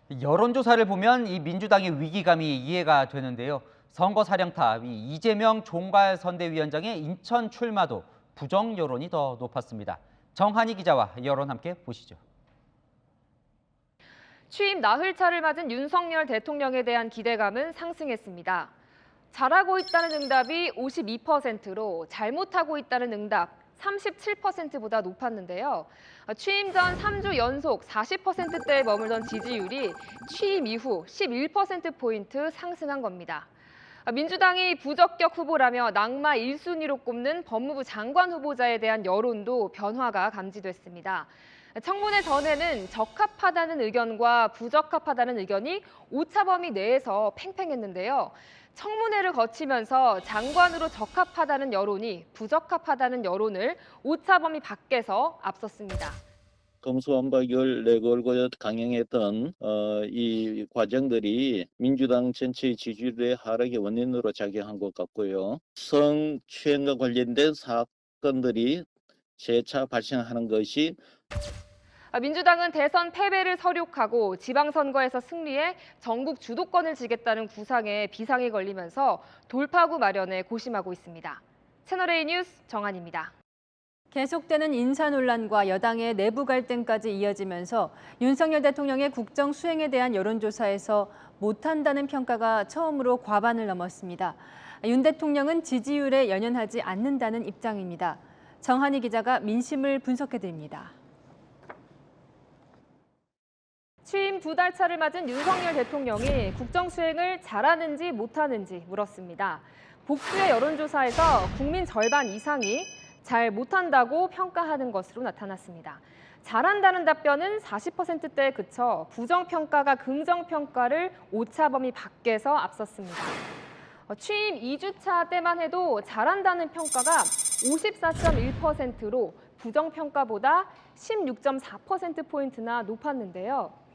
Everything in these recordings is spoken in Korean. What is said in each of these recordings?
여론조사를 보면 이 민주당의 위기감이 이해가 되는데요. 선거사령탑 이재명 총괄선대위원장의 인천 출마도 부정 여론이 더 높았습니다. 정한희 기자와 여론 함께 보시죠. 취임 나흘차를 맞은 윤석열 대통령에 대한 기대감은 상승했습니다. 잘하고 있다는 응답이 52%로 잘못하고 있다는 응답 37%보다 높았는데요. 취임 전 3주 연속 40%대에 머물던 지지율이 취임 이후 11%포인트 상승한 겁니다. 민주당이 부적격 후보라며 낙마 1순위로 꼽는 법무부 장관 후보자에 대한 여론도 변화가 감지됐습니다. 청문회 전에는 적합하다는 의견과 부적합하다는 의견이 오차범위 내에서 팽팽했는데요. 청문회를 거치면서 장관으로 적합하다는 여론이 부적합하다는 여론을 오차범위 밖에서 앞섰습니다. 검수완박을 내걸고 강행했던 이 과정들이 민주당 전체의 지지율의 하락의 원인으로 작용한 것 같고요. 성추행과 관련된 사건들이 재차 발생하는 것이 민주당은 대선 패배를 설욕하고 지방선거에서 승리해 전국 주도권을 쥐겠다는 구상에 비상이 걸리면서 돌파구 마련에 고심하고 있습니다. 채널A 뉴스 정한입니다. 계속되는 인사 논란과 여당의 내부 갈등까지 이어지면서 윤석열 대통령의 국정 수행에 대한 여론조사에서 못한다는 평가가 처음으로 과반을 넘었습니다. 윤 대통령은 지지율에 연연하지 않는다는 입장입니다. 정한희 기자가 민심을 분석해드립니다. 취임 2달 차를 맞은 윤석열 대통령이 국정 수행을 잘하는지 못하는지 물었습니다. 복수의 여론조사에서 국민 절반 이상이 잘 못한다고 평가하는 것으로 나타났습니다. 잘한다는 답변은 40%대에 그쳐 부정평가가 긍정평가를 오차범위 밖에서 앞섰습니다. 취임 2주차 때만 해도 잘한다는 평가가 54.1%로 부정평가보다 16.4%포인트나 높았는데요.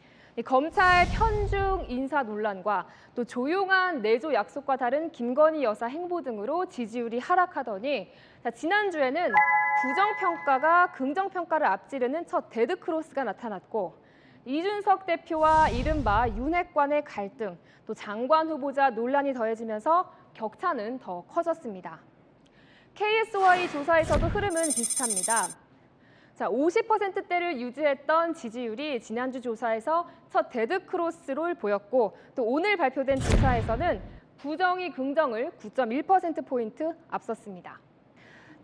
검찰 편중 인사 논란과 또 조용한 내조 약속과 다른 김건희 여사 행보 등으로 지지율이 하락하더니 지난주에는 부정평가가 긍정평가를 앞지르는 첫 데드크로스가 나타났고 이준석 대표와 이른바 윤핵관의 갈등, 또 장관 후보자 논란이 더해지면서 격차는 더 커졌습니다. KSY 조사에서도 흐름은 비슷합니다. 50%대를 유지했던 지지율이 지난주 조사에서 첫 데드크로스를 보였고 또 오늘 발표된 조사에서는 부정이 긍정을 9.1%포인트 앞섰습니다.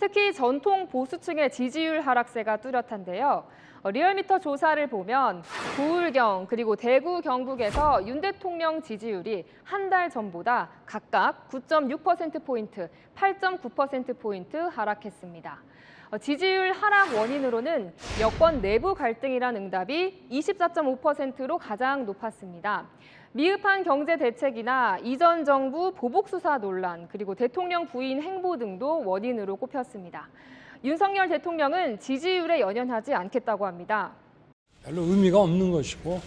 특히 전통 보수층의 지지율 하락세가 뚜렷한데요. 리얼미터 조사를 보면 부울경 그리고 대구 경북에서 윤 대통령 지지율이 한 달 전보다 각각 9.6%포인트, 8.9%포인트 하락했습니다. 지지율 하락 원인으로는 여권 내부 갈등이란 응답이 24.5%로 가장 높았습니다. 미흡한 경제 대책이나 이전 정부 보복 수사 논란, 그리고 대통령 부인 행보 등도 원인으로 꼽혔습니다. 윤석열 대통령은 지지율에 연연하지 않겠다고 합니다. 별로 의미가 없는 것이고,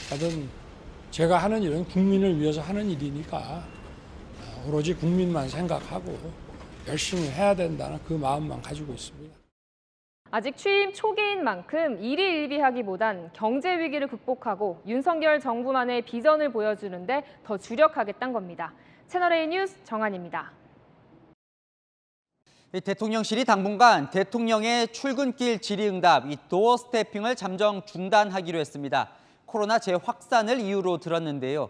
하여튼 제가 하는 일은 국민을 위해서 하는 일이니까 오로지 국민만 생각하고 열심히 해야 된다는 그 마음만 가지고 있습니다. 아직 취임 초기인 만큼 일희일비하기보단 경제 위기를 극복하고 윤석열 정부만의 비전을 보여주는데 더 주력하겠다는 겁니다. 채널A 뉴스 정한입니다. 대통령실이 당분간 대통령의 출근길 질의응답 도어 스태핑을 잠정 중단하기로 했습니다. 코로나 재확산을 이유로 들었는데요.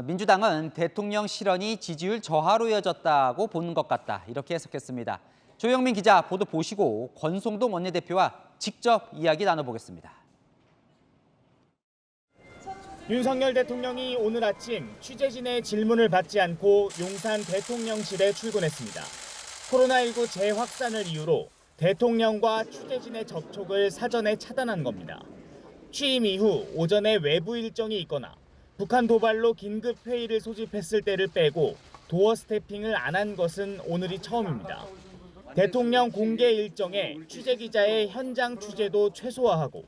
민주당은 대통령 실언이 지지율 저하로 이어졌다고 보는 것 같다, 이렇게 해석했습니다. 조영민 기자 보도 보시고 권성동 원내대표와 직접 이야기 나눠보겠습니다. 윤석열 대통령이 오늘 아침 취재진의 질문을 받지 않고 용산 대통령실에 출근했습니다. 코로나19 재확산을 이유로 대통령과 취재진의 접촉을 사전에 차단한 겁니다. 취임 이후 오전에 외부 일정이 있거나 북한 도발로 긴급 회의를 소집했을 때를 빼고 도어 스태핑을 안 한 것은 오늘이 처음입니다. 대통령 공개 일정에 취재기자의 현장 취재도 최소화하고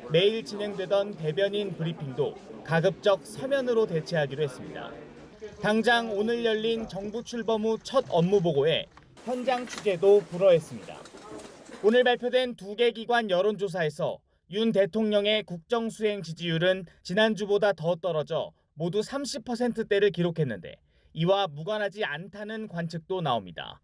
매일 진행되던 대변인 브리핑도 가급적 서면으로 대체하기로 했습니다. 당장 오늘 열린 정부 출범 후 첫 업무 보고에 현장 취재도 불허했습니다. 오늘 발표된 2개 기관 여론조사에서 윤 대통령의 국정 수행 지지율은 지난주보다 더 떨어져 모두 30%대를 기록했는데 이와 무관하지 않다는 관측도 나옵니다.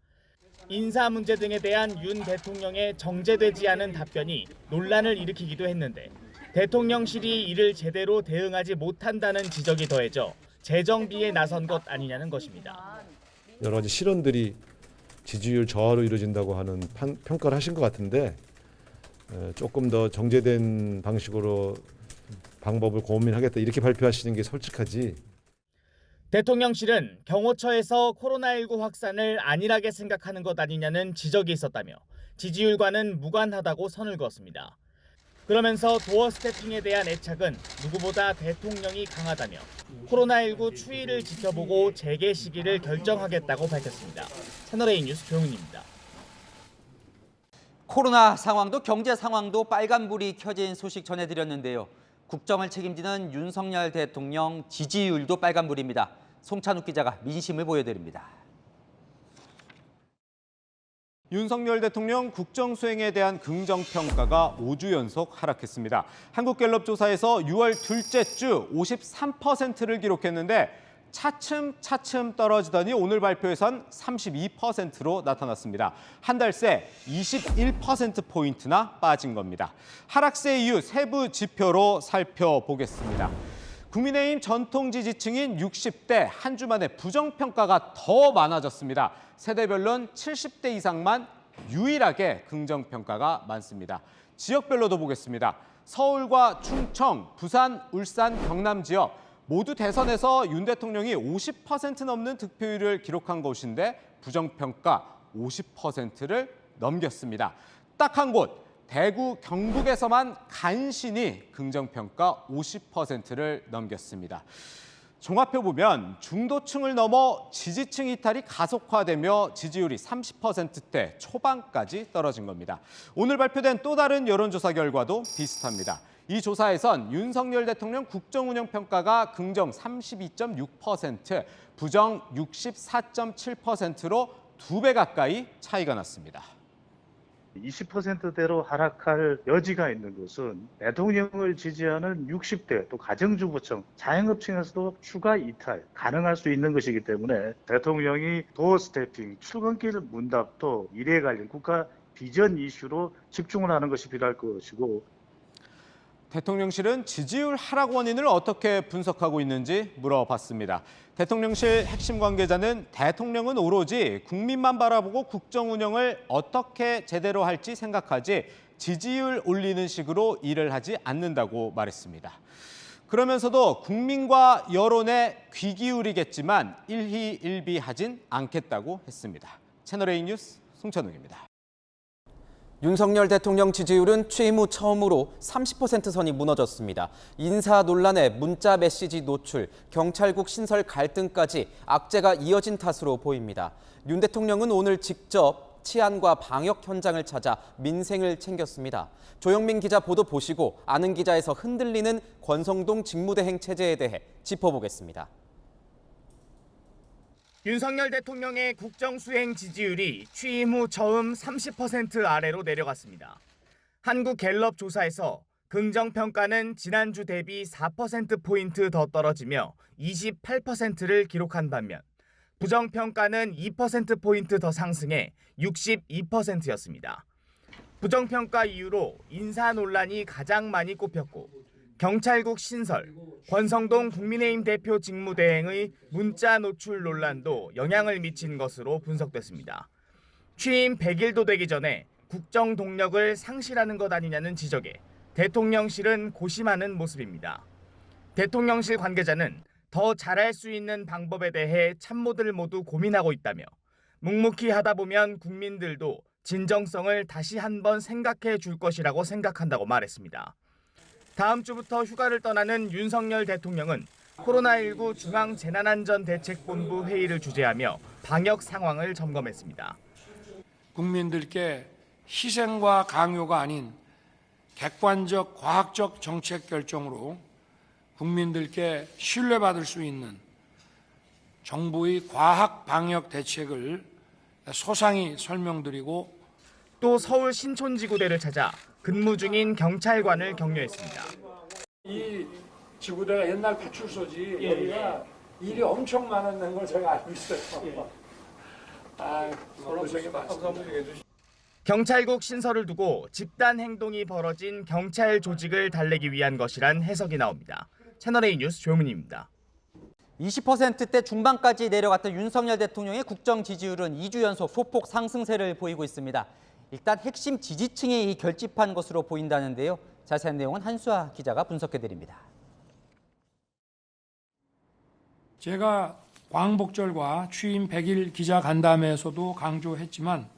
인사 문제 등에 대한 윤 대통령의 정제되지 않은 답변이 논란을 일으키기도 했는데 대통령실이 이를 제대로 대응하지 못한다는 지적이 더해져 재정비에 나선 것 아니냐는 것입니다. 여러 가지 실언들이 지지율 저하로 이루어진다고 하는 평가를 하신 것 같은데 조금 더 정제된 방식으로 방법을 고민하겠다 이렇게 발표하시는 게 솔직하지. 대통령실은 경호처에서 코로나19 확산을 안일하게 생각하는 것 아니냐는 지적이 있었다며 지지율과는 무관하다고 선을 그었습니다. 그러면서 도어 스태핑에 대한 애착은 누구보다 대통령이 강하다며 코로나19 추이를 지켜보고 재개 시기를 결정하겠다고 밝혔습니다. 채널A 뉴스 조용훈입니다. 코로나 상황도 경제 상황도 빨간불이 켜진 소식 전해드렸는데요. 국정을 책임지는 윤석열 대통령 지지율도 빨간불입니다. 송찬욱 기자가 민심을 보여드립니다. 윤석열 대통령 국정 수행에 대한 긍정평가가 5주 연속 하락했습니다. 한국갤럽 조사에서 6월 둘째 주 53%를 기록했는데 차츰 떨어지더니 오늘 발표에선 32%로 나타났습니다. 한 달 새 21%포인트나 빠진 겁니다. 하락세 이유 세부 지표로 살펴보겠습니다. 국민의힘 전통 지지층인 60대 한 주 만에 부정평가가 더 많아졌습니다. 세대별로는 70대 이상만 유일하게 긍정평가가 많습니다. 지역별로도 보겠습니다. 서울과 충청, 부산, 울산, 경남 지역 모두 대선에서 윤 대통령이 50% 넘는 득표율을 기록한 곳인데 부정평가 50%를 넘겼습니다. 딱 한 곳, 대구, 경북에서만 간신히 긍정평가 50%를 넘겼습니다. 종합해보면 중도층을 넘어 지지층 이탈이 가속화되며 지지율이 30%대 초반까지 떨어진 겁니다. 오늘 발표된 또 다른 여론조사 결과도 비슷합니다. 이 조사에선 윤석열 대통령 국정운영평가가 긍정 32.6%, 부정 64.7%로 2배 가까이 차이가 났습니다. 20%대로 하락할 여지가 있는 것은 대통령을 지지하는 60대 또 가정주부층, 자영업층에서도 추가 이탈 가능할 수 있는 것이기 때문에 대통령이 도어 스태핑, 출근길 문답도 미래 관련 국가 비전 이슈로 집중을 하는 것이 필요할 것이고 대통령실은 지지율 하락 원인을 어떻게 분석하고 있는지 물어봤습니다. 대통령실 핵심 관계자는 대통령은 오로지 국민만 바라보고 국정 운영을 어떻게 제대로 할지 생각하지 지지율 올리는 식으로 일을 하지 않는다고 말했습니다. 그러면서도 국민과 여론에 귀 기울이겠지만 일희일비하진 않겠다고 했습니다. 채널A 뉴스 송찬욱입니다. 윤석열 대통령 지지율은 취임 후 처음으로 30% 선이 무너졌습니다. 인사 논란에 문자 메시지 노출, 경찰국 신설 갈등까지 악재가 이어진 탓으로 보입니다. 윤 대통령은 오늘 직접 치안과 방역 현장을 찾아 민생을 챙겼습니다. 조영민 기자 보도 보시고 아는 기자에서 흔들리는 권성동 직무대행 체제에 대해 짚어보겠습니다. 윤석열 대통령의 국정 수행 지지율이 취임 후 처음 30% 아래로 내려갔습니다. 한국갤럽 조사에서 긍정평가는 지난주 대비 4%포인트 더 떨어지며 28%를 기록한 반면 부정평가는 2%포인트 더 상승해 62%였습니다. 부정평가 이유로 인사 논란이 가장 많이 꼽혔고 경찰국 신설, 권성동 국민의힘 대표 직무대행의 문자 노출 논란도 영향을 미친 것으로 분석됐습니다. 취임 100일도 되기 전에 국정 동력을 상실하는 것 아니냐는 지적에 대통령실은 고심하는 모습입니다. 대통령실 관계자는 더 잘할 수 있는 방법에 대해 참모들 모두 고민하고 있다며 묵묵히 하다 보면 국민들도 진정성을 다시 한번 생각해 줄 것이라고 생각한다고 말했습니다. 다음 주부터 휴가를 떠나는 윤석열 대통령은 코로나19 중앙재난안전대책본부 회의를 주재하며 방역 상황을 점검했습니다. 국민들께 희생과 강요가 아닌 객관적 과학적 정책 결정으로 국민들께 신뢰받을 수 있는 정부의 과학 방역 대책을 소상히 설명드리고 또 서울 신촌지구대를 찾아 근무 중인 경찰관을 격려했습니다. 이 지구대가 옛날 배출소지 여기가 일이 엄청 많았는 걸 제가 알고 있어요. 고생이 많습니다. 경찰국 신설을 두고 집단 행동이 벌어진 경찰 조직을 달래기 위한 것이란 해석이 나옵니다. 채널A 뉴스 조용민입니다. 20%대 중반까지 내려갔던 윤석열 대통령의 국정 지지율은 2주 연속 소폭 상승세를 보이고 있습니다. 일단 핵심 지지층이 결집한 것으로 보인다는데요. 자세한 내용은 한수아 기자가 분석해드립니다. 제가 광복절과 취임 100일 기자간담회에서도 강조했지만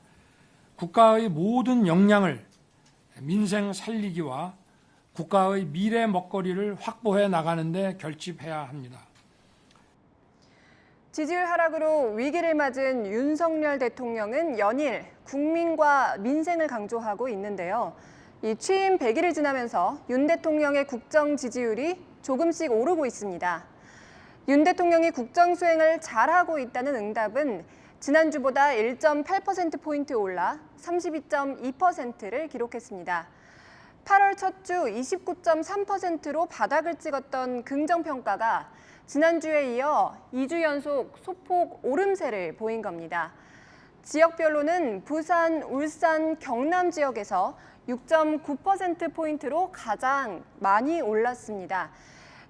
국가의 모든 역량을 민생 살리기와 국가의 미래 먹거리를 확보해 나가는 데 결집해야 합니다. 지지율 하락으로 위기를 맞은 윤석열 대통령은 연일 국민과 민생을 강조하고 있는데요. 이 취임 100일을 지나면서 윤 대통령의 국정 지지율이 조금씩 오르고 있습니다. 윤 대통령이 국정 수행을 잘하고 있다는 응답은 지난주보다 1.8%포인트 올라 32.2%를 기록했습니다. 8월 첫 주 29.3%로 바닥을 찍었던 긍정평가가 지난주에 이어 2주 연속 소폭 오름세를 보인 겁니다. 지역별로는 부산, 울산, 경남 지역에서 6.9%포인트로 가장 많이 올랐습니다.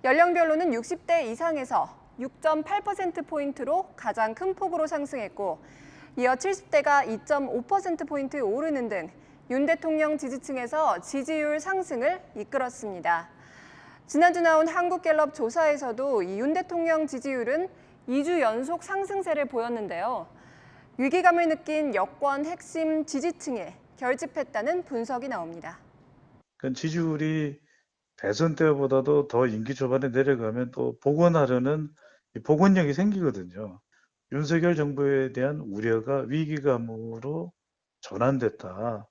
연령별로는 60대 이상에서 6.8%포인트로 가장 큰 폭으로 상승했고, 이어 70대가 2.5%포인트 오르는 등 윤 대통령 지지층에서 지지율 상승을 이끌었습니다. 지난주 나온 한국갤럽 조사에서도 이 윤 대통령 지지율은 2주 연속 상승세를 보였는데요. 위기감을 느낀 여권 핵심 지지층에 결집했다는 분석이 나옵니다. 지지율이 대선 때보다도 더 임기 초반에 내려가면 또 복원하려는 복원력이 생기거든요. 윤석열 정부에 대한 우려가 위기감으로 전환됐다.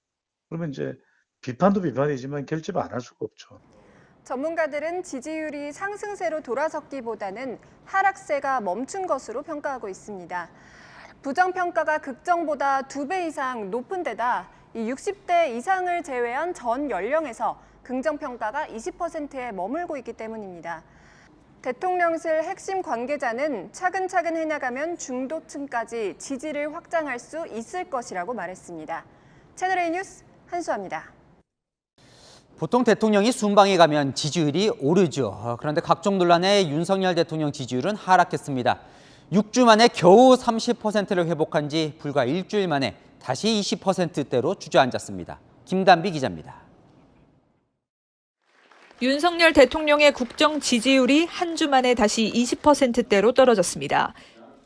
그러면 이제 비판도 비판이지만 결집 안 할 수가 없죠. 전문가들은 지지율이 상승세로 돌아섰기보다는 하락세가 멈춘 것으로 평가하고 있습니다. 부정평가가 극정보다 2배 이상 높은 데다 60대 이상을 제외한 전 연령에서 긍정평가가 20%에 머물고 있기 때문입니다. 대통령실 핵심 관계자는 차근차근 해나가면 중도층까지 지지를 확장할 수 있을 것이라고 말했습니다. 채널A 뉴스 한수아입니다. 보통 대통령이 순방에 가면 지지율이 오르죠. 그런데 각종 논란에 윤석열 대통령 지지율은 하락했습니다. 6주 만에 겨우 30%를 회복한 지 불과 일주일 만에 다시 20%대로 주저앉았습니다. 김단비 기자입니다. 윤석열 대통령의 국정 지지율이 한 주 만에 다시 20%대로 떨어졌습니다.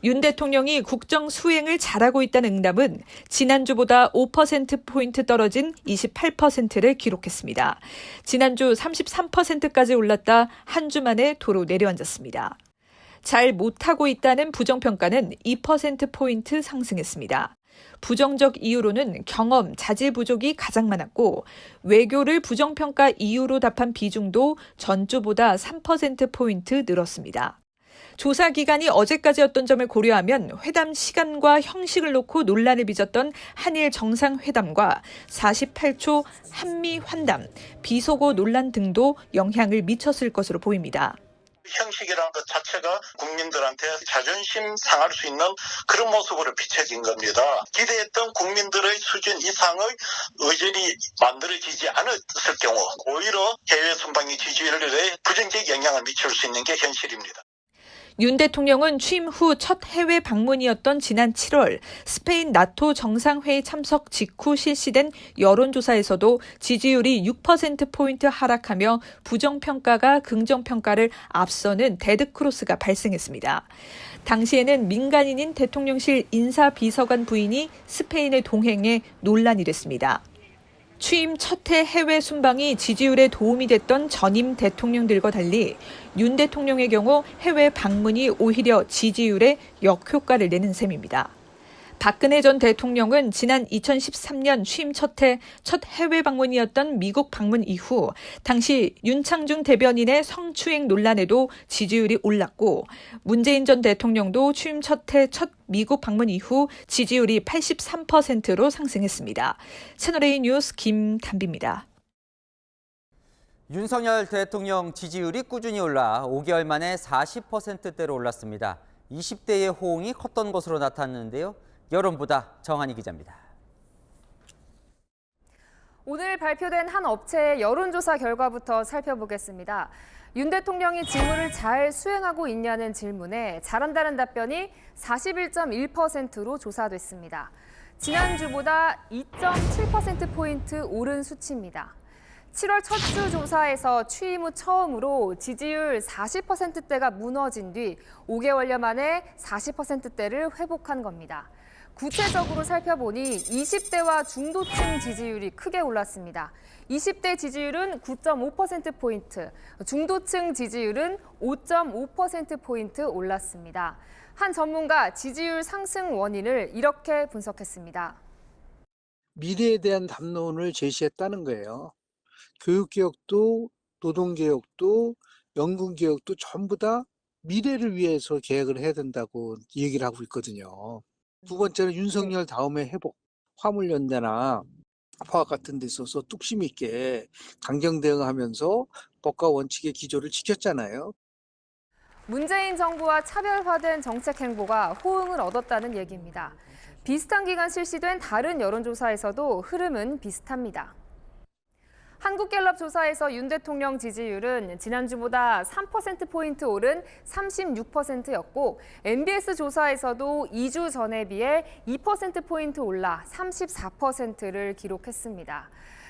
윤 대통령이 국정 수행을 잘하고 있다는 응답은 지난주보다 5%포인트 떨어진 28%를 기록했습니다. 지난주 33%까지 올랐다 한 주 만에 도로 내려앉았습니다. 잘 못하고 있다는 부정평가는 2%포인트 상승했습니다. 부정적 이유로는 경험, 자질 부족이 가장 많았고 외교를 부정평가 이유로 답한 비중도 전주보다 3%포인트 늘었습니다. 조사 기간이 어제까지였던 점을 고려하면 회담 시간과 형식을 놓고 논란을 빚었던 한일 정상회담과 48초 한미 환담, 비속어 논란 등도 영향을 미쳤을 것으로 보입니다. 형식이라는 것 자체가 국민들한테 자존심 상할 수 있는 그런 모습으로 비춰진 겁니다. 기대했던 국민들의 수준 이상의 의전이 만들어지지 않았을 경우 오히려 해외 순방의 지지율에 부정적 영향을 미칠 수 있는 게 현실입니다. 윤 대통령은 취임 후 첫 해외 방문이었던 지난 7월 스페인 나토 정상회의 참석 직후 실시된 여론조사에서도 지지율이 6%포인트 하락하며 부정평가가 긍정평가를 앞서는 데드크로스가 발생했습니다. 당시에는 민간인인 대통령실 인사비서관 부인이 스페인에 동행해 논란이 됐습니다. 취임 첫 해 해외 순방이 지지율에 도움이 됐던 전임 대통령들과 달리 윤 대통령의 경우 해외 방문이 오히려 지지율에 역효과를 내는 셈입니다. 박근혜 전 대통령은 지난 2013년 취임 첫 해외 방문이었던 미국 방문 이후 당시 윤창중 대변인의 성추행 논란에도 지지율이 올랐고 문재인 전 대통령도 취임 첫 미국 방문 이후 지지율이 83%로 상승했습니다. 채널A 뉴스 김담비입니다. 윤석열 대통령 지지율이 꾸준히 올라 5개월 만에 40%대로 올랐습니다. 20대의 호응이 컸던 것으로 나타났는데요. 여론보다 정한희 기자입니다. 오늘 발표된 한 업체의 여론조사 결과부터 살펴보겠습니다. 윤 대통령이 직무를 잘 수행하고 있냐는 질문에 잘한다는 답변이 41.1%로 조사됐습니다. 지난주보다 2.7%포인트 오른 수치입니다. 7월 첫 주 조사에서 취임 후 처음으로 지지율 40%대가 무너진 뒤 5개월여 만에 40%대를 회복한 겁니다. 구체적으로 살펴보니 20대와 중도층 지지율이 크게 올랐습니다. 20대 지지율은 9.5%포인트, 중도층 지지율은 5.5%포인트 올랐습니다. 한 전문가 지지율 상승 원인을 이렇게 분석했습니다. 미래에 대한 담론을 제시했다는 거예요. 교육개혁도 노동개혁도 연금개혁도 전부 다 미래를 위해서 계획을 해야 된다고 얘기를 하고 있거든요. 두 번째는 윤석열 다음에 회복, 화물연대나 화학 같은 데 있어서 뚝심 있게 강경 대응하면서 법과 원칙의 기조를 지켰잖아요. 문재인 정부와 차별화된 정책 행보가 호응을 얻었다는 얘기입니다. 비슷한 기간 실시된 다른 여론조사에서도 흐름은 비슷합니다. 한국갤럽 조사에서 윤 대통령 지지율은 지난주보다 3%포인트 오른 36%였고 MBS 조사에서도 2주 전에 비해 2%포인트 올라 34%를 기록했습니다.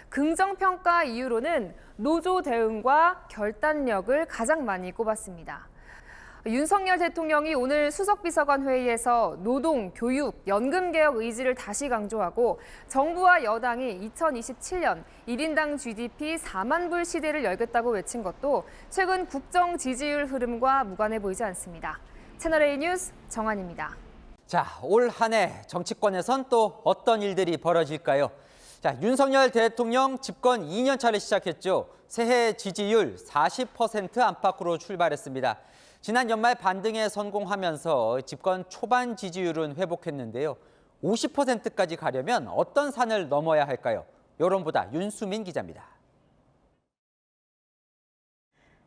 긍정평가 이유로는 노조 대응과 결단력을 가장 많이 꼽았습니다. 윤석열 대통령이 오늘 수석비서관 회의에서 노동, 교육, 연금개혁 의지를 다시 강조하고 정부와 여당이 2027년 1인당 GDP 4만 불 시대를 열겠다고 외친 것도 최근 국정 지지율 흐름과 무관해 보이지 않습니다. 채널A 뉴스 정한입니다. 자, 올 한 해 정치권에선 또 어떤 일들이 벌어질까요? 자, 윤석열 대통령 집권 2년 차를 시작했죠. 새해 지지율 40% 안팎으로 출발했습니다. 지난 연말 반등에 성공하면서 집권 초반 지지율은 회복했는데요. 50%까지 가려면 어떤 산을 넘어야 할까요? 여론보다 윤수민 기자입니다.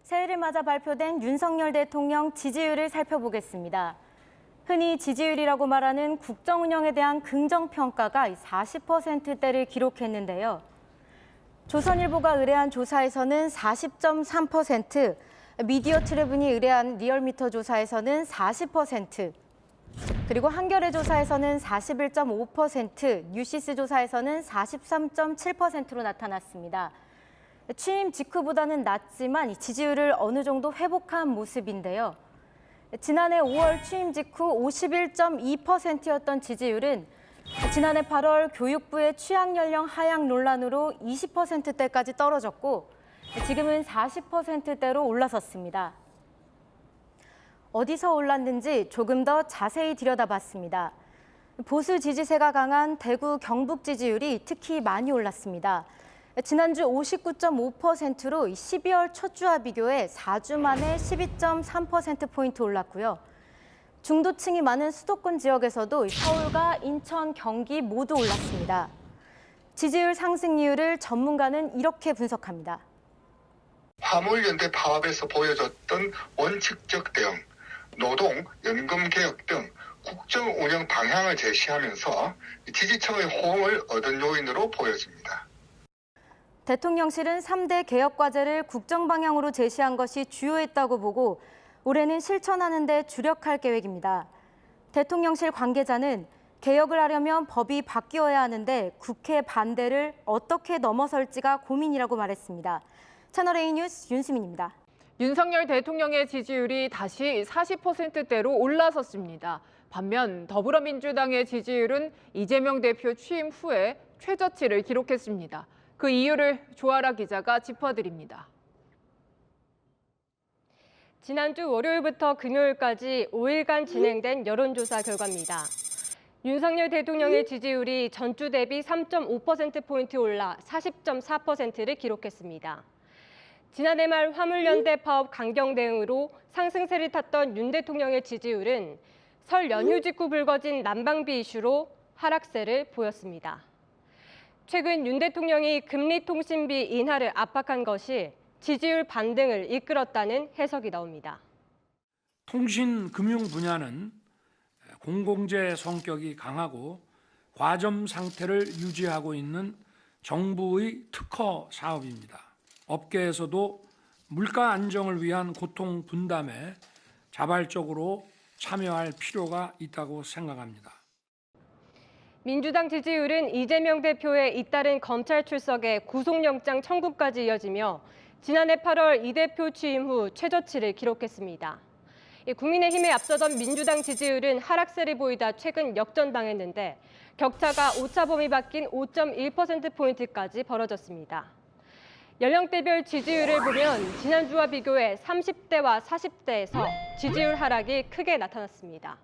새해를 맞아 발표된 윤석열 대통령 지지율을 살펴보겠습니다. 흔히 지지율이라고 말하는 국정 운영에 대한 긍정평가가 40%대를 기록했는데요. 조선일보가 의뢰한 조사에서는 40.3%, 미디어 트리뷴이 의뢰한 리얼미터 조사에서는 40%, 그리고 한겨레 조사에서는 41.5%, 뉴시스 조사에서는 43.7%로 나타났습니다. 취임 직후보다는 낮지만 지지율을 어느 정도 회복한 모습인데요. 지난해 5월 취임 직후 51.2%였던 지지율은 지난해 8월 교육부의 취약연령 하향 논란으로 20%대까지 떨어졌고 지금은 40%대로 올라섰습니다. 어디서 올랐는지 조금 더 자세히 들여다봤습니다. 보수 지지세가 강한 대구, 경북 지지율이 특히 많이 올랐습니다. 지난주 59.5%로 12월 첫 주와 비교해 4주 만에 12.3%포인트 올랐고요. 중도층이 많은 수도권 지역에서도 서울과 인천, 경기 모두 올랐습니다. 지지율 상승 이유를 전문가는 이렇게 분석합니다. 화물연대 파업에서 보여줬던 원칙적 대응, 노동, 연금 개혁 등 국정 운영 방향을 제시하면서 지지층의 호응을 얻은 요인으로 보여집니다. 대통령실은 3대 개혁 과제를 국정 방향으로 제시한 것이 주요했다고 보고 올해는 실천하는 데 주력할 계획입니다. 대통령실 관계자는 개혁을 하려면 법이 바뀌어야 하는데 국회 반대를 어떻게 넘어설지가 고민이라고 말했습니다. 채널A 뉴스 윤수민입니다. 윤석열 대통령의 지지율이 다시 40%대로 올라섰습니다. 반면 더불어민주당의 지지율은 이재명 대표 취임 후에 최저치를 기록했습니다. 그 이유를 조아라 기자가 짚어드립니다. 지난주 월요일부터 금요일까지 5일간 진행된 여론조사 결과입니다. 윤석열 대통령의 지지율이 전주 대비 3.5%포인트 올라 40.4%를 기록했습니다. 지난해 말 화물연대 파업 강경 대응으로 상승세를 탔던 윤 대통령의 지지율은 설 연휴 직후 불거진 난방비 이슈로 하락세를 보였습니다. 최근 윤 대통령이 금리통신비 인하를 압박한 것이 지지율 반등을 이끌었다는 해석이 나옵니다. 통신 금융 분야는 공공재 성격이 강하고 과점 상태를 유지하고 있는 정부의 특허 사업입니다. 업계에서도 물가 안정을 위한 고통 분담에 자발적으로 참여할 필요가 있다고 생각합니다. 민주당 지지율은 이재명 대표의 잇따른 검찰 출석에 구속영장 청구까지 이어지며 지난해 8월 이 대표 취임 후 최저치를 기록했습니다. 국민의힘에 앞서던 민주당 지지율은 하락세를 보이다 최근 역전당했는데 격차가 오차 범위 바뀐 5.1%포인트까지 벌어졌습니다. 연령대별 지지율을 보면 지난주와 비교해 30대와 40대에서 지지율 하락이 크게 나타났습니다.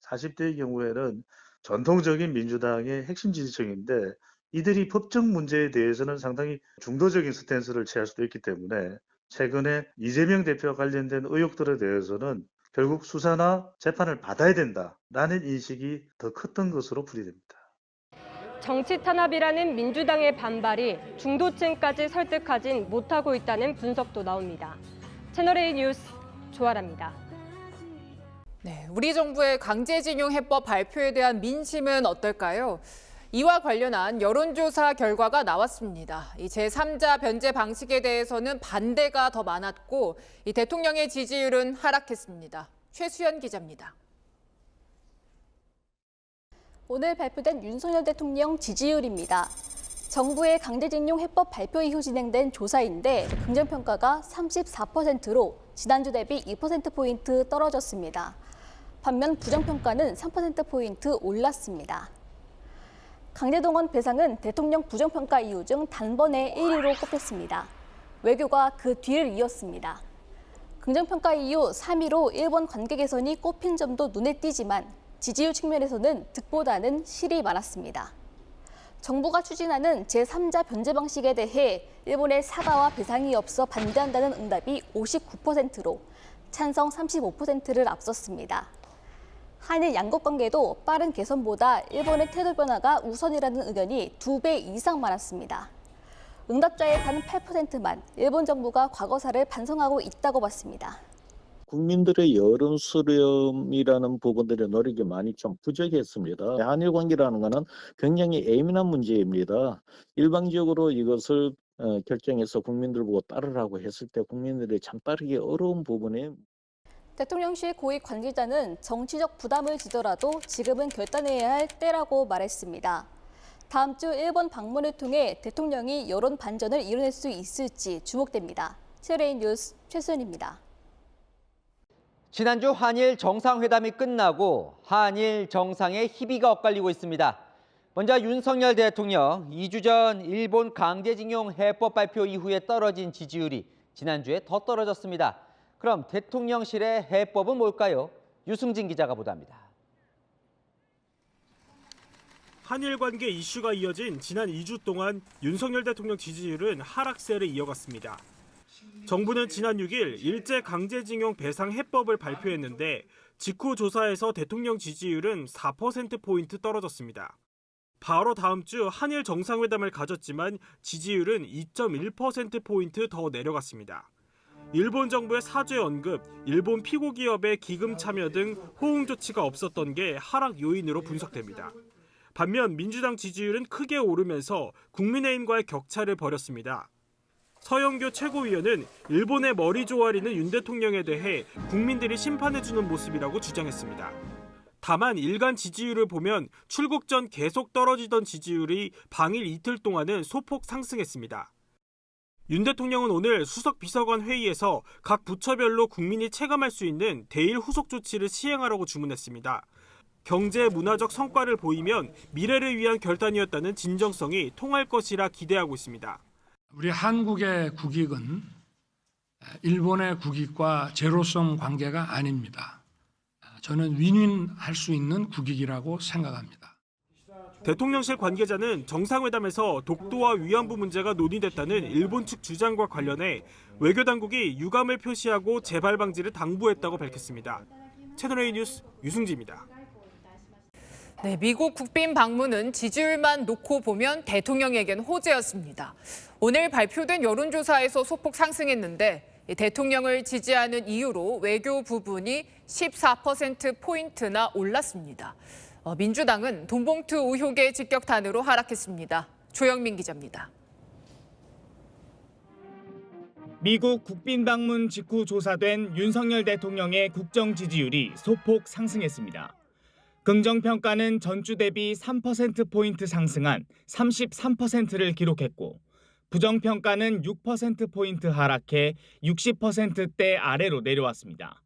40대의 경우에는 전통적인 민주당의 핵심 지지층인데 이들이 법적 문제에 대해서는 상당히 중도적인 스탠스를 취할 수도 있기 때문에 최근에 이재명 대표와 관련된 의혹들에 대해서는 결국 수사나 재판을 받아야 된다라는 인식이 더 컸던 것으로 풀이됩니다. 정치 탄압이라는 민주당의 반발이 중도층까지 설득하진 못하고 있다는 분석도 나옵니다. 채널A 뉴스 조아라입니다. 네, 우리 정부의 강제징용 해법 발표에 대한 민심은 어떨까요? 이와 관련한 여론조사 결과가 나왔습니다. 이 제3자 변제 방식에 대해서는 반대가 더 많았고 이 대통령의 지지율은 하락했습니다. 최수연 기자입니다. 오늘 발표된 윤석열 대통령 지지율입니다. 정부의 강제징용 해법 발표 이후 진행된 조사인데 긍정평가가 34%로 지난주 대비 2%포인트 떨어졌습니다. 반면 부정평가는 3%포인트 올랐습니다. 강제동원 배상은 대통령 부정평가 이유 중 단번에 1위로 꼽혔습니다. 외교가 그 뒤를 이었습니다. 긍정평가 이후 3위로 일본 관계 개선이 꼽힌 점도 눈에 띄지만 지지율 측면에서는 득보다는 실이 많았습니다. 정부가 추진하는 제3자 변제 방식에 대해 일본의 사과와 배상이 없어 반대한다는 응답이 59%로 찬성 35%를 앞섰습니다. 한일 양국 관계도 빠른 개선보다 일본의 태도 변화가 우선이라는 의견이 2배 이상 많았습니다. 응답자의 단 8%만 일본 정부가 과거사를 반성하고 있다고 봤습니다. 국민들의 여론 수렴이라는 부분들의 노력이 많이 좀 부족했습니다. 한일 관계라는 것은 굉장히 예민한 문제입니다. 일방적으로 이것을 결정해서 국민들 보고 따르라고 했을 때 국민들이 참 따르기 어려운 부분에 대통령실 고위 관계자는 정치적 부담을 지더라도 지금은 결단해야 할 때라고 말했습니다. 다음 주 일본 방문을 통해 대통령이 여론 반전을 이뤄낼 수 있을지 주목됩니다. 채널A 뉴스 최수연입니다. 지난주 한일 정상회담이 끝나고 한일 정상의 희비가 엇갈리고 있습니다. 먼저 윤석열 대통령 2주 전 일본 강제징용 해법 발표 이후에 떨어진 지지율이 지난주에 더 떨어졌습니다. 그럼 대통령실의 해법은 뭘까요? 유승진 기자가 보도합니다. 한일 관계 이슈가 이어진 지난 2주 동안 윤석열 대통령 지지율은 하락세를 이어갔습니다. 정부는 지난 6일 일제 강제징용 배상 해법을 발표했는데 직후 조사에서 대통령 지지율은 4%포인트 떨어졌습니다. 바로 다음 주 한일 정상회담을 가졌지만 지지율은 2.1%포인트 더 내려갔습니다. 일본 정부의 사죄 언급, 일본 피고 기업의 기금 참여 등 호응 조치가 없었던 게 하락 요인으로 분석됩니다. 반면 민주당 지지율은 크게 오르면서 국민의힘과의 격차를 벌였습니다. 서영교 최고위원은 일본의 머리 조아리는 윤 대통령에 대해 국민들이 심판해주는 모습이라고 주장했습니다. 다만 일간 지지율을 보면 출국 전 계속 떨어지던 지지율이 방일 이틀 동안은 소폭 상승했습니다. 윤 대통령은 오늘 수석 비서관 회의에서 각 부처별로 국민이 체감할 수 있는 대일 후속 조치를 시행하라고 주문했습니다. 경제 문화적 성과를 보이면 미래를 위한 결단이었다는 진정성이 통할 것이라 기대하고 있습니다. 우리 한국의 국익은 일본의 국익과 제로섬 관계가 아닙니다. 저는 윈윈할 수 있는 국익이라고 생각합니다. 대통령실 관계자는 정상회담에서 독도와 위안부 문제가 논의됐다는 일본 측 주장과 관련해 외교당국이 유감을 표시하고 재발 방지를 당부했다고 밝혔습니다. 채널A 뉴스 유승지입니다. 네, 미국 국빈 방문은 지지율만 놓고 보면 대통령에겐 호재였습니다. 오늘 발표된 여론조사에서 소폭 상승했는데 대통령을 지지하는 이유로 외교 부분이 14%포인트나 올랐습니다. 민주당은 돈봉투 의혹의 직격탄으로 하락했습니다. 조영민 기자입니다. 미국 국빈 방문 직후 조사된 윤석열 대통령의 국정 지지율이 소폭 상승했습니다. 긍정평가는 전주 대비 3%포인트 상승한 33%를 기록했고 부정평가는 6%포인트 하락해 60%대 아래로 내려왔습니다.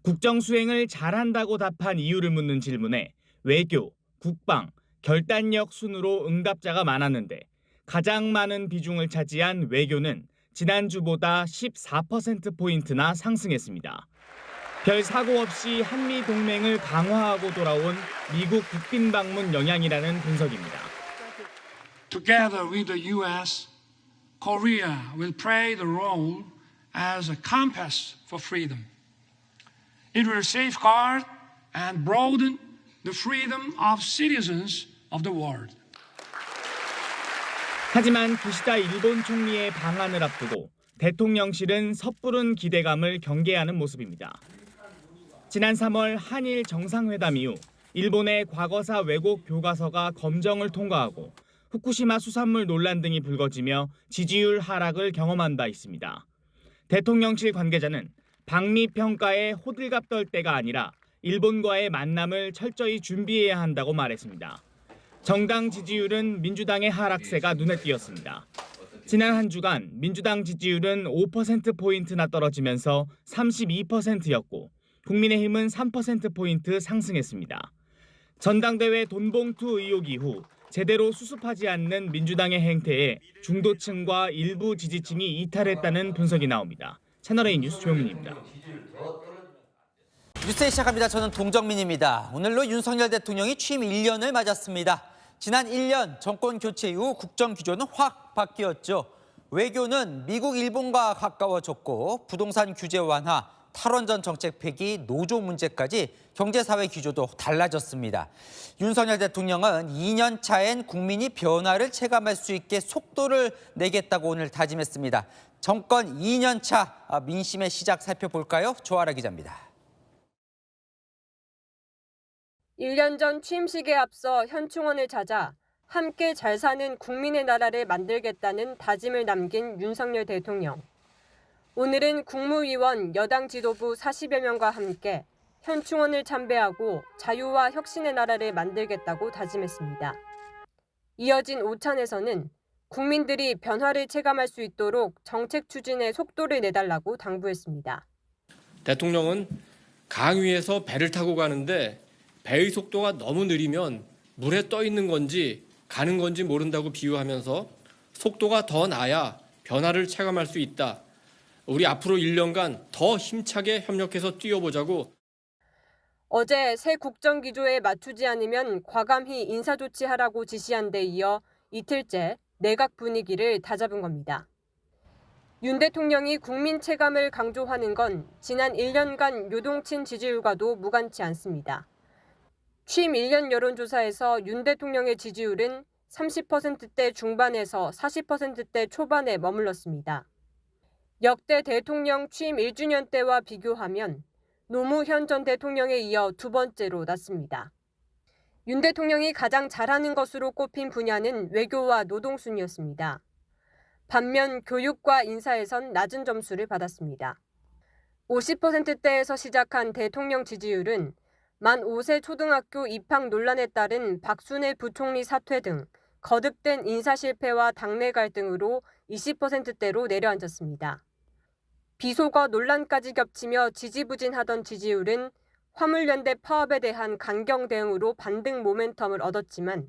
국정 수행을 잘한다고 답한 이유를 묻는 질문에 외교, 국방, 결단력 순으로 응답자가 많았는데 가장 많은 비중을 차지한 외교는 지난주보다 14%포인트나 상승했습니다. 별 사고 없이 한미 동맹을 강화하고 돌아온 미국 국빈 방문 영향이라는 분석입니다. Together with the U.S., Korea will play the role as a compass for freedom. It will safeguard and broaden the freedom of citizens of the world. 하지만 기시다 일본 총리의 방한을 앞두고 대통령실은 섣부른 기대감을 경계하는 모습입니다. 지난 3월 한일 정상회담 이후 일본의 과거사 왜곡 교과서가 검정을 통과하고 후쿠시마 수산물 논란 등이 불거지며 지지율 하락을 경험한 바 있습니다. 대통령실 관계자는 방미 평가에 호들갑 떨 때가 아니라 일본과의 만남을 철저히 준비해야 한다고 말했습니다. 정당 지지율은 민주당의 하락세가 눈에 띄었습니다. 지난 한 주간 민주당 지지율은 5%포인트나 떨어지면서 32%였고 국민의힘은 3%포인트 상승했습니다. 전당대회 돈봉투 의혹 이후 제대로 수습하지 않는 민주당의 행태에 중도층과 일부 지지층이 이탈했다는 분석이 나옵니다. 채널A 뉴스 조영민입니다. 뉴스에 시작합니다. 저는 동정민입니다. 오늘로 윤석열 대통령이 취임 1년을 맞았습니다. 지난 1년 정권 교체 이후 국정 기조는 확 바뀌었죠. 외교는 미국, 일본과 가까워졌고 부동산 규제 완화, 탈원전 정책 폐기, 노조 문제까지 경제사회 기조도 달라졌습니다. 윤석열 대통령은 2년 차엔 국민이 변화를 체감할 수 있게 속도를 내겠다고 오늘 다짐했습니다. 정권 2년 차 민심의 시작 살펴볼까요? 조아라 기자입니다. 1년 전 취임식에 앞서 현충원을 찾아 함께 잘 사는 국민의 나라를 만들겠다는 다짐을 남긴 윤석열 대통령. 오늘은 국무위원 여당 지도부 40여 명과 함께 현충원을 참배하고 자유와 혁신의 나라를 만들겠다고 다짐했습니다. 이어진 오찬에서는 국민들이 변화를 체감할 수 있도록 정책 추진에 속도를 내달라고 당부했습니다. 대통령은 강 위에서 배를 타고 가는데 배의 속도가 너무 느리면 물에 떠 있는 건지 가는 건지 모른다고 비유하면서 속도가 더 나야 변화를 체감할 수 있다. 우리 앞으로 1년간 더 힘차게 협력해서 뛰어보자고. 어제 새 국정 기조에 맞추지 않으면 과감히 인사조치하라고 지시한 데 이어 이틀째 내각 분위기를 다잡은 겁니다. 윤 대통령이 국민 체감을 강조하는 건 지난 1년간 요동친 지지율과도 무관치 않습니다. 취임 1년 여론조사에서 윤 대통령의 지지율은 30%대 중반에서 40%대 초반에 머물렀습니다. 역대 대통령 취임 1주년 때와 비교하면 노무현 전 대통령에 이어 두 번째로 낮습니다. 윤 대통령이 가장 잘하는 것으로 꼽힌 분야는 외교와 노동 순이었습니다. 반면 교육과 인사에선 낮은 점수를 받았습니다. 50%대에서 시작한 대통령 지지율은 만 5세 초등학교 입학 논란에 따른 박순애 부총리 사퇴 등 거듭된 인사 실패와 당내 갈등으로 20%대로 내려앉았습니다. 비속어 논란까지 겹치며 지지부진하던 지지율은 화물연대 파업에 대한 강경 대응으로 반등 모멘텀을 얻었지만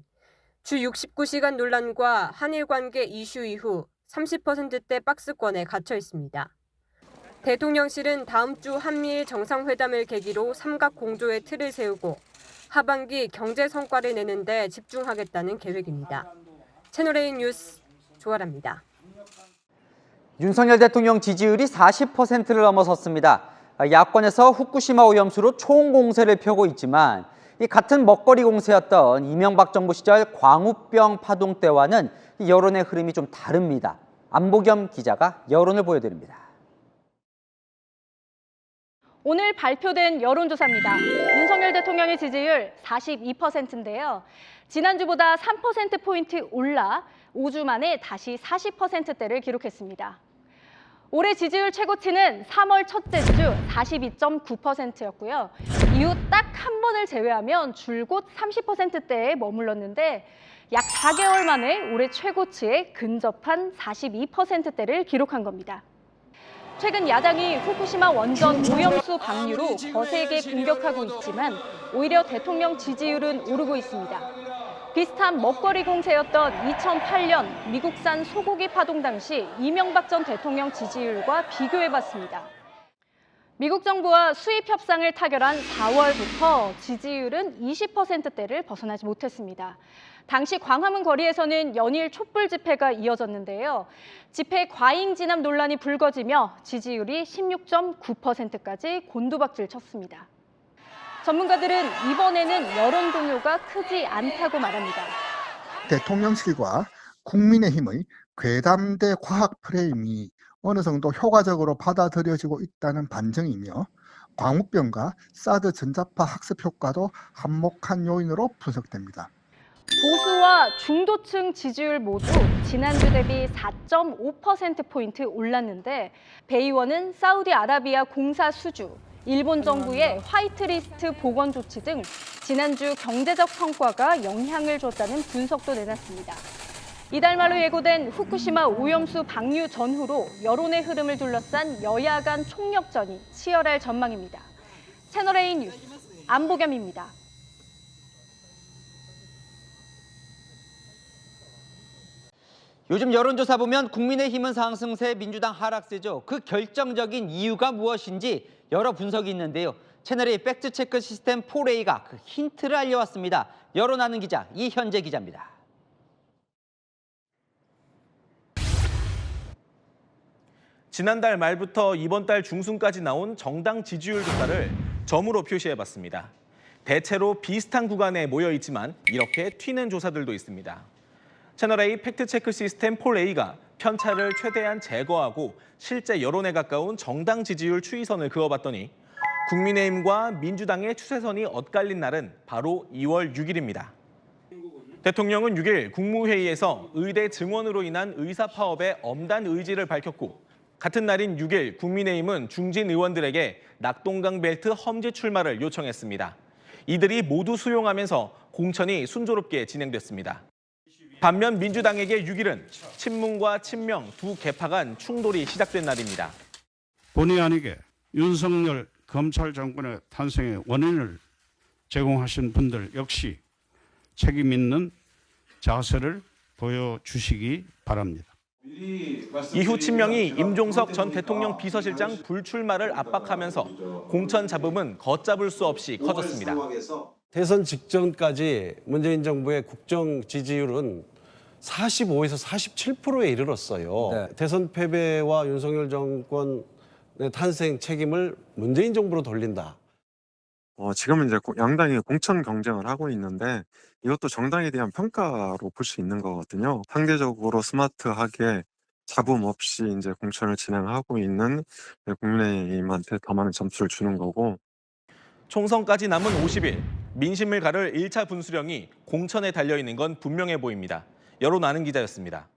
주 69시간 논란과 한일 관계 이슈 이후 30%대 박스권에 갇혀 있습니다. 대통령실은 다음 주 한미일 정상회담을 계기로 삼각 공조의 틀을 세우고 하반기 경제 성과를 내는 데 집중하겠다는 계획입니다. 채널A 뉴스 조아라입니다. 윤석열 대통령 지지율이 40%를 넘어섰습니다. 야권에서 후쿠시마 오염수로 총공세를 펴고 있지만 이 같은 먹거리 공세였던 이명박 정부 시절 광우병 파동 때와는 여론의 흐름이 좀 다릅니다. 안보겸 기자가 여론을 보여드립니다. 오늘 발표된 여론조사입니다. 윤석열 대통령의 지지율 42%인데요. 지난주보다 3%포인트 올라 5주 만에 다시 40%대를 기록했습니다. 올해 지지율 최고치는 3월 첫째 주 42.9%였고요. 이후 딱 한 번을 제외하면 줄곧 30%대에 머물렀는데 약 4개월 만에 올해 최고치에 근접한 42%대를 기록한 겁니다. 최근 야당이 후쿠시마 원전 오염수 방류로 거세게 공격하고 있지만 오히려 대통령 지지율은 오르고 있습니다. 비슷한 먹거리 공세였던 2008년 미국산 소고기 파동 당시 이명박 전 대통령 지지율과 비교해봤습니다. 미국 정부와 수입 협상을 타결한 4월부터 지지율은 20%대를 벗어나지 못했습니다. 당시 광화문 거리에서는 연일 촛불 집회가 이어졌는데요. 집회 과잉 진압 논란이 불거지며 지지율이 16.9%까지 곤두박질 쳤습니다. 전문가들은 이번에는 여론 동요가 크지 않다고 말합니다. 대통령실과 국민의힘의 괴담대 과학 프레임이 어느 정도 효과적으로 받아들여지고 있다는 반증이며 광우병과 사드 전자파 학습 효과도 한몫한 요인으로 분석됩니다. 보수와 중도층 지지율 모두 지난주 대비 4.5%포인트 올랐는데 배의원은 사우디아라비아 공사 수주, 일본 정부의 화이트리스트 복원 조치 등 지난주 경제적 성과가 영향을 줬다는 분석도 내놨습니다. 이달 말로 예고된 후쿠시마 오염수 방류 전후로 여론의 흐름을 둘러싼 여야 간 총력전이 치열할 전망입니다. 채널A 뉴스 안보겸입니다. 요즘 여론조사 보면 국민의힘은 상승세, 민주당 하락세죠. 그 결정적인 이유가 무엇인지 여러 분석이 있는데요. 채널A 팩트체크 시스템 4A가 그 힌트를 알려왔습니다. 여론하는 기자 이현재 기자입니다. 지난달 말부터 이번 달 중순까지 나온 정당 지지율 조사를 점으로 표시해봤습니다. 대체로 비슷한 구간에 모여 있지만 이렇게 튀는 조사들도 있습니다. 채널A 팩트체크 시스템 4A가 편차를 최대한 제거하고 실제 여론에 가까운 정당 지지율 추이선을 그어봤더니 국민의힘과 민주당의 추세선이 엇갈린 날은 바로 2월 6일입니다. 대통령은 6일 국무회의에서 의대 증원으로 인한 의사 파업에 엄단 의지를 밝혔고 같은 날인 6일 국민의힘은 중진 의원들에게 낙동강 벨트 험지 출마를 요청했습니다. 이들이 모두 수용하면서 공천이 순조롭게 진행됐습니다. 반면 민주당에게 6일은 친문과 친명 두 계파 간 충돌이 시작된 날입니다. 본의 아니게 윤석열 검찰 정권의 탄생의 원인을 제공하신 분들 역시 책임 있는 자세를 보여주시기 바랍니다. 이후 친명이 임종석 전 대통령 비서실장 불출마를 압박하면서 공천 잡음은 걷잡을 수 없이 커졌습니다. 대선 직전까지 문재인 정부의 국정 지지율은 45에서 47%에 이르렀어요. 네. 대선 패배와 윤석열 정권의 탄생 책임을 문재인 정부로 돌린다. 지금은 이제 양당이 공천 경쟁을 하고 있는데 이것도 정당에 대한 평가로 볼 수 있는 거거든요. 상대적으로 스마트하게 잡음 없이 이제 공천을 진행하고 있는 국민의힘한테 더 많은 점수를 주는 거고. 총선까지 남은 50일, 민심을 가를 1차 분수령이 공천에 달려있는 건 분명해 보입니다. 여론 아는 기자였습니다.